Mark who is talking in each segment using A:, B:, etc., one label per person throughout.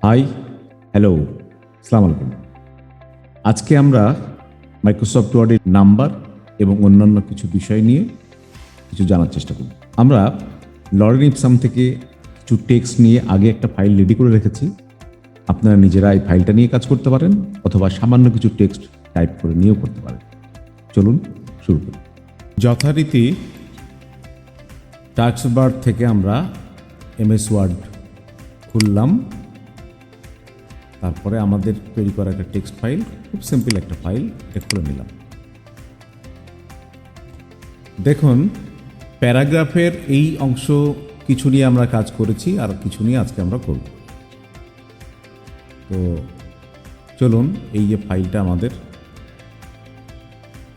A: High, hello, আসসালামু আলাইকুম। আজকে আমরা মাইক্রোসফট ওয়ার্ডের নাম্বার এবং অন্যান্য কিছু বিষয় নিয়ে কিছু জানার চেষ্টা করব। আমরা লরেন ইপসাম থেকে কিছু টেক্সট নিয়ে আগে একটা ফাইল রেডি করে রেখেছি। আপনারা নিজেরা এই ফাইলটা নিয়ে কাজ করতে পারেন অথবা সামান্য কিছু টেক্সট টাইপ করে নিয়েও করতে পারেন। চলুন শুরু করি। যথারীতি টাস্কবার থেকে আমরা এমএস ওয়ার্ড খুললাম। তারপরে আমাদের তৈরি করা একটা টেক্সট ফাইল, খুব সিম্পল একটা ফাইল, এটা খুলে নিলাম। দেখুন, প্যারাগ্রাফের এই অংশ কিছু নিয়ে আমরা কাজ করেছি আর কিছু নিয়ে আজকে আমরা করব। তো চলুন, এই যে ফাইলটা আমাদের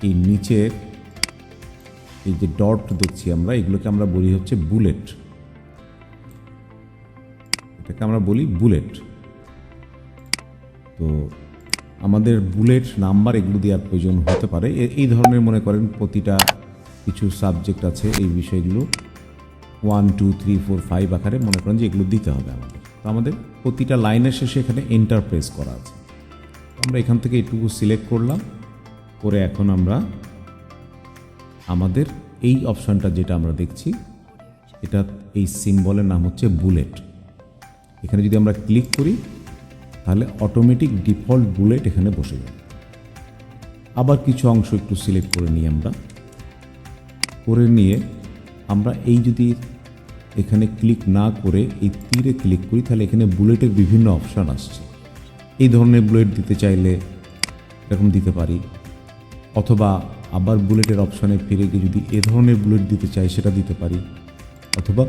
A: এই নিচের এই যে ডট দেখছি আমরা, এগুলোকে আমরা বলি হচ্ছে বুলেট। এটাকে আমরা বলি বুলেট। তো আমাদের বুলেট নাম্বার এগুলো দেওয়ার প্রয়োজন হতে পারে। এই ধরনের মনে করেন প্রতিটা কিছু সাবজেক্ট আছে, এই বিষয়গুলো 1, 2, 3, 4, 5 আকারে মনে করেন যে এগুলো দিতে হবে আমাদের। তো আমাদের প্রতিটা লাইনের শেষে এখানে এন্টার প্রেস করা আছে। আমরা এখান থেকে এটুকু সিলেক্ট করলাম, করে এখন আমরা আমাদের এই অপশানটা যেটা আমরা দেখছি, এটা এই সিম্বলের নাম হচ্ছে বুলেট। এখানে যদি আমরা ক্লিক করি তাহলে অটোমেটিক ডিফল্ট বুলেট এখানে বসে যাবে। আবার কিছু অংশ একটু সিলেক্ট করে নিই আমরা, করে নিয়ে আমরা এই যদি এখানে ক্লিক না করে এই তীরে ক্লিক করি তাহলে এখানে বুলেটের বিভিন্ন অপশান আসছে। এই ধরনের বুলেট দিতে চাইলে এরকম দিতে পারি, অথবা আবার বুলেটের অপশানে ফিরে গিয়ে যদি এ ধরনের বুলেট দিতে চাই সেটা দিতে পারি, অথবা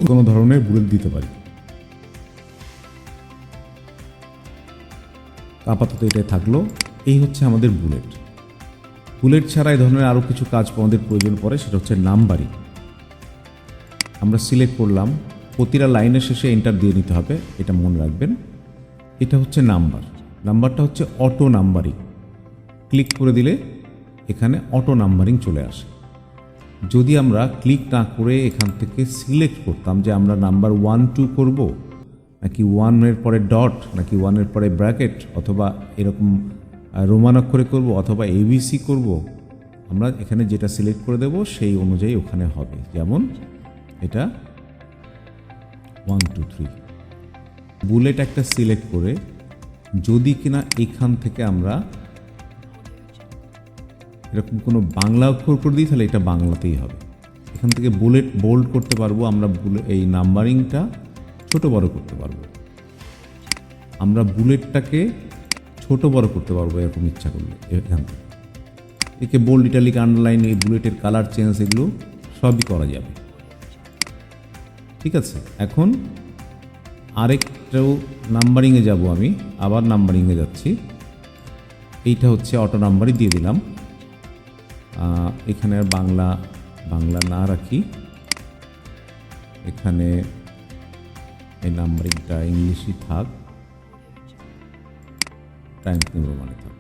A: কোনো ধরনের বুলেট দিতে পারি। আপাতত এটাই থাকলো। এই হচ্ছে আমাদের বুলেট। বুলেট ছাড়া এই ধরনের আরও কিছু কাজ আমাদের প্রয়োজন পড়ে, সেটা হচ্ছে নাম্বারিং। আমরা সিলেক্ট করলাম, প্রতিটা লাইনের শেষে এন্টার দিয়ে নিতে হবে, এটা মনে রাখবেন। এটা হচ্ছে নাম্বার। নাম্বারটা হচ্ছে অটো নাম্বারিং। ক্লিক করে দিলে এখানে অটো নাম্বারিং চলে আসে। যদি আমরা ক্লিক না করে এখান থেকে সিলেক্ট করতাম যে আমরা নাম্বার 1, 2 করব, নাকি 1-এর পরে ডট, নাকি 1-এর পরে ব্র্যাকেট, অথবা এরকম রোমান অক্ষরে করব, অথবা এবিসি করব, আমরা এখানে যেটা সিলেক্ট করে দেব সেই অনুযায়ী ওখানে হবে। যেমন এটা 1, 2, 3 বুলেট একটা সিলেক্ট করে যদি কিনা এখান থেকে আমরা এরকম কোনো বাংলা অক্ষর করে দিই তাহলে এটা বাংলাতেই হবে। এখান থেকে বুলেট বোল্ড করতে পারবো আমরা, এই নাম্বারিংটা ছোট বড় করতে পারবো। আমরা বুলেটটাকে ছোট বড় করতে পারবো এরকম ইচ্ছা করলে। এখান থেকে একে বোল্ড, ইটালিক, আন্ডারলাইন, এই বুলেটের কালার চেঞ্জ এগুলো সবই করা যাবে। ঠিক আছে, এখন আরেকটাও নাম্বারিংয়ে যাব। আমি আবার নাম্বারিংয়ে যাচ্ছি। এইটা হচ্ছে অটো নাম্বারই দিয়ে দিলাম। এখানে আর বাংলা না রাখি, এখানে এই নাম্বারিংটা ইংলিশই থাক, টাইমস নিউ রোমানে থাক।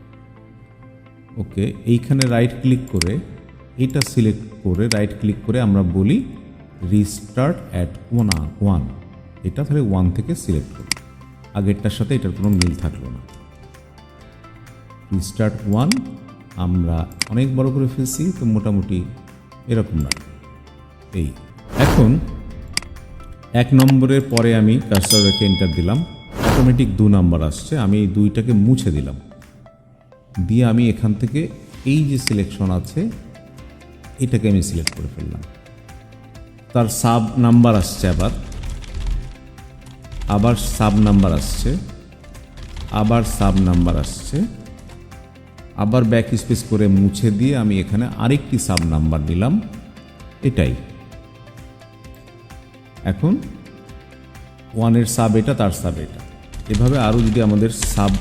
A: ওকে, এইখানে রাইট ক্লিক করে এইটা সিলেক্ট করে রাইট ক্লিক করে আমরা বলি রিস্টার্ট অ্যাট 1। এটা তাহলে 1 থেকে সিলেক্ট করি, আগেরটার সাথে এটার কোনো মিল থাকলো না। রিস্টার্ট 1 আমরা অনেক বড় করে ফেলছি, তো মোটামুটি এরকম না। এই এখন 1 নম্বরের পরে আমি কার্সর রেখে এন্টার দিলাম, অটোমেটিক 2 নাম্বার আসছে। আমি এই 2টাকে মুছে দিলাম, দিয়ে আমি এখান থেকে এই যে সিলেকশন আছে এটাকে আমি সিলেক্ট করে ফেললাম। তার সাব নাম্বার আসছে, আবার সাব নাম্বার আসছে, আবার সাব নাম্বার আসছে, আবার ব্যাক স্পেস করে মুছে দিয়ে আমি এখানে আরেকটি সাব নাম্বার দিলাম। এটাই এখন 1-এর সাব এটা, তার সাব এটা। এভাবে আরও যদি আমাদের সাব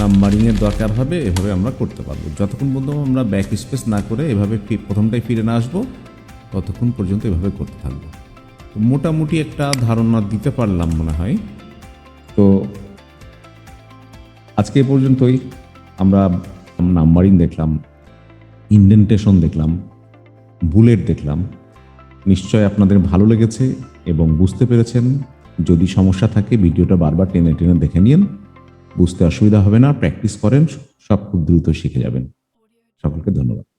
A: নাম্বারিংয়ের দরকার হবে এভাবে আমরা করতে পারবো। যতক্ষণ পর্যন্ত আমরা ব্যাক স্পেস না করে এভাবে প্রথমটাই ফিরে না আসবো ততক্ষণ পর্যন্ত এভাবে করতে থাকবো। তো মোটামুটি একটা ধারণা দিতে পারলাম মনে হয়। তো আজকে এ পর্যন্তই। আমরা নাম্বারিং দেখলাম, ইন্ডেন্টেশন দেখলাম, বুলেট দেখলাম। নিশ্চয় আপনাদের ভালো লেগেছে এবং বুঝতে পেরেছেন যদি সমস্যা থাকে ভিডিওটা বারবার টেনে টেনে দেখে নিন, বুঝতে অসুবিধা হবে না, প্র্যাকটিস করেন, সব খুব দ্রুত শিখে যাবেন। সকলকে ধন্যবাদ।